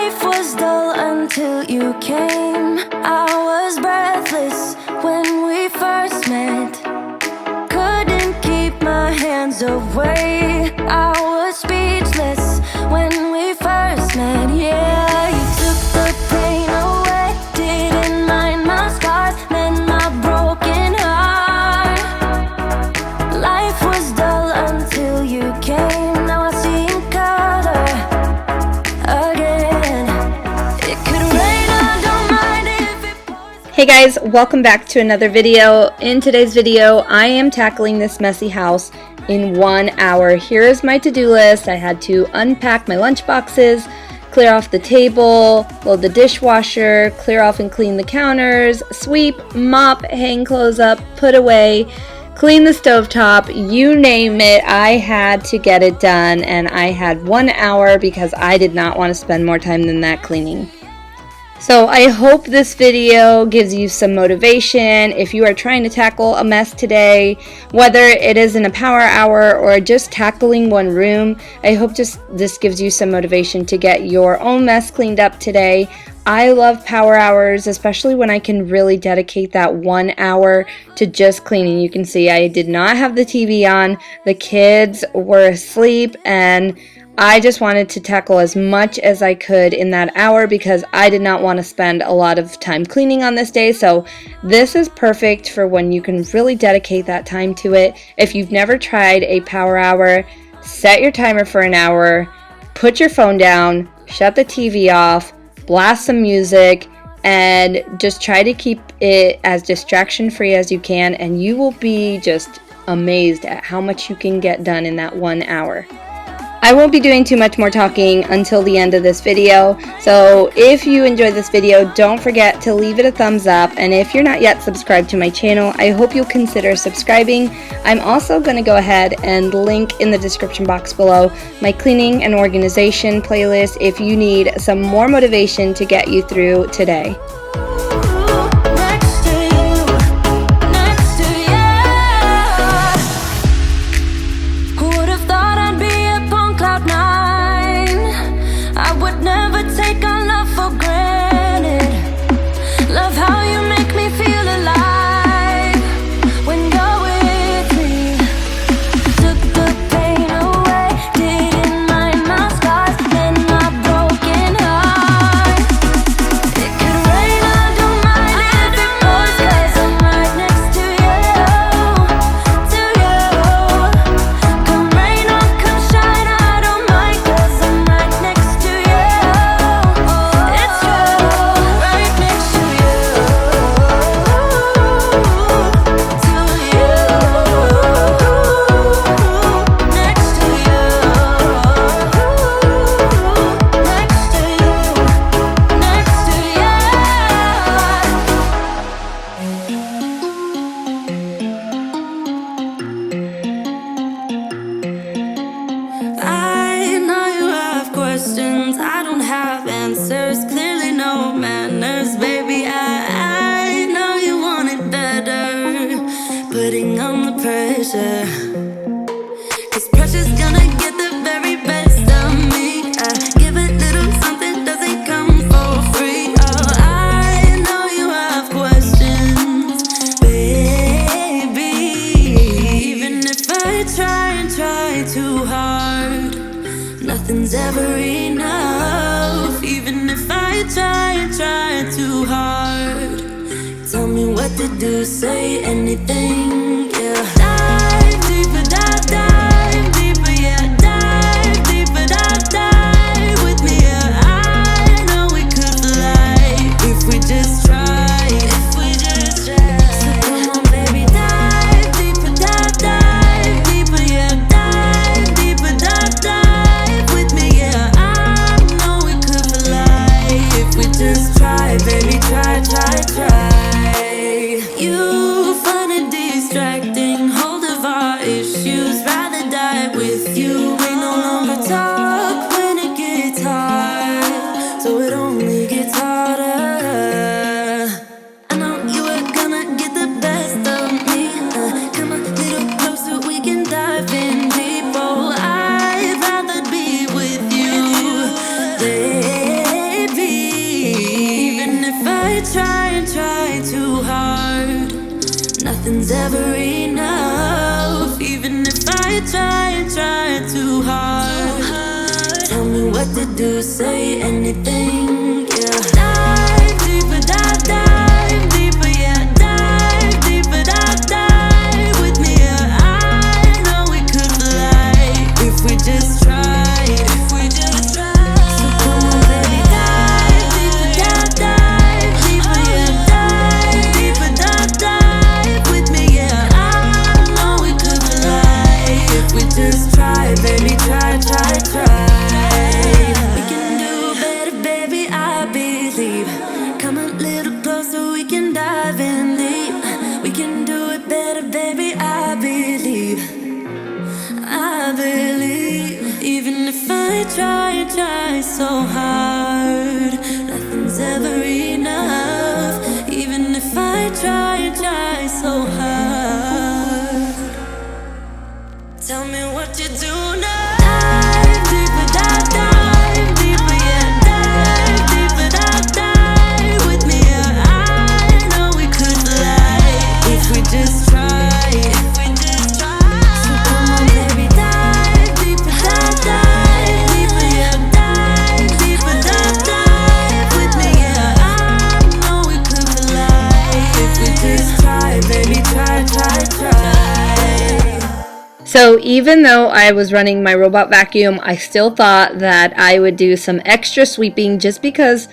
Life was dull until you came. I was breathless when we first met. Couldn't keep my hands away. I was speechless when we first met. Yeah, you took the pain away. Didn't mind my scars, mend my broken heart. Life was dull until you came. Now I see in color again. It could rain, I don't mind if it pours. Hey guys, welcome back to another video. In today's video, I am tackling this messy house in 1 hour. Here is my to-do list. I had to unpack my lunch boxes, clear off the table, load the dishwasher, clear off and clean the counters, sweep, mop, hang clothes up, put away, clean the stovetop, you name it. I had to get it done, and I had 1 hour because I did not want to spend more time than that cleaning. So I hope this video gives you some motivation if you are trying to tackle a mess today, whether it is in a power hour or just tackling one room. I hope this gives you some motivation to get your own mess cleaned up today. I love power hours, especially when I can really dedicate that 1 hour to just cleaning. You can see I did not have the TV on, the kids were asleep, and I just wanted to tackle as much as I could in that hour because I did not want to spend a lot of time cleaning on this day. So this is perfect for when you can really dedicate that time to it. If you've never tried a power hour, set your timer for an hour, put your phone down, shut the TV off, blast some music, and just try to keep it as distraction free as you can, and you will be just amazed at how much you can get done in that 1 hour. I won't be doing too much more talking until the end of this video, so if you enjoyed this video, don't forget to leave it a thumbs up, and if you're not yet subscribed to my channel, I hope you'll consider subscribing. I'm also going to go ahead and link in the description box below my cleaning and organization playlist if you need some more motivation to get you through today. I don't have answers, clearly no manners, baby. I know you want it better, putting on the pressure, 'cause pressure's gonna get the very best of me. I give a little something, doesn't come for free. Oh, I know you have questions, baby. Even if I try and try too hard, nothing's ever enough. Even if I try and try too hard, tell me what to do, say anything, yeah. Dive deeper, dive deeper, yeah. Dive deeper, dive with me, yeah. I know we could fly if we just tried, if we just tried. So come on, baby, dive deeper, dive deeper, yeah. Dive deeper, dive with me, yeah. I know we could fly if we just try, baby, try, try, try. You find it distracting, hold of our issues, rather die with you. We no longer talk when it gets hard, so it only gets harder. I know you were gonna get the best of me. Come a little closer, we can dive in deep. Oh, I'd rather be with you, baby. nothing's ever enough. Even if I try too hard. Tell me what to do, say anything, yeah. Dive deeper, dive deeper, yeah. Dive deeper, dive with me, yeah. I know we could fly if we just tried. If we just tried. So come on, baby, dive deeper, dive deeper, yeah. Dive deeper, dive with me, yeah. I know we could fly if we just try, baby, try. We can do better, baby, I believe. Come a little closer, we can dive in deep. We can do it better, baby, I believe. I believe. Even if I try so hard, nothing's ever enough. Even if I try so hard. Tell me what you do now. Dive deeper, dive deeper, yeah. Dive deeper, dive with me, yeah. I know we could fly if we just try. If we just try. So come on, baby, dive deeper, dive deeper, yeah. Dive deeper, dive with me, yeah. I know we could fly if we just try, baby, try. So even though I was running my robot vacuum, I still thought that I would do some extra sweeping just because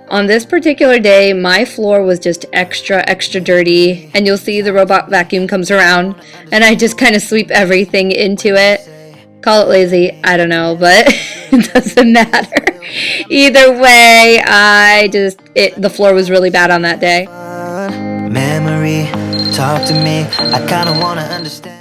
on this particular day, my floor was just extra dirty. And you'll see the robot vacuum comes around and I just kind of sweep everything into it. Call it lazy, I don't know, but it doesn't matter. Either way, the floor was really bad on that day. Memory, talk to me. I kind of want to understand.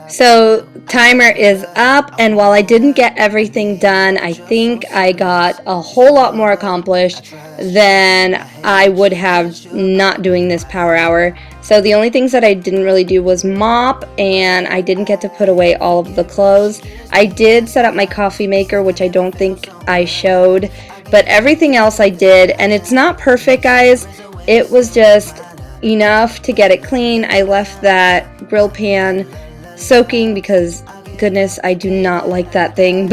So timer is up, and while I didn't get everything done, I think I got a whole lot more accomplished than I would have not doing this power hour. So the only things that I didn't really do was mop, and I didn't get to put away all of the clothes. I did set up my coffee maker, which I don't think I showed, but everything else I did, and it's not perfect, guys. It was just enough to get it clean. I left that grill pan soaking because, goodness, I do not like that thing.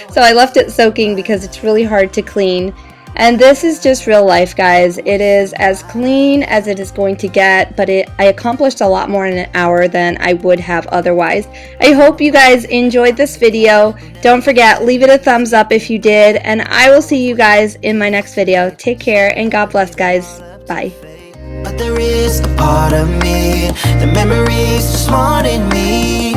So I left it soaking because it's really hard to clean. And this is just real life, guys. It is as clean as it is going to get, but I accomplished a lot more in an hour than I would have otherwise. I hope you guys enjoyed this video. Don't forget, leave it a thumbs up if you did, and I will see you guys in my next video. Take care, and God bless, guys. Bye. But there is a part of me, the memories just haunting me.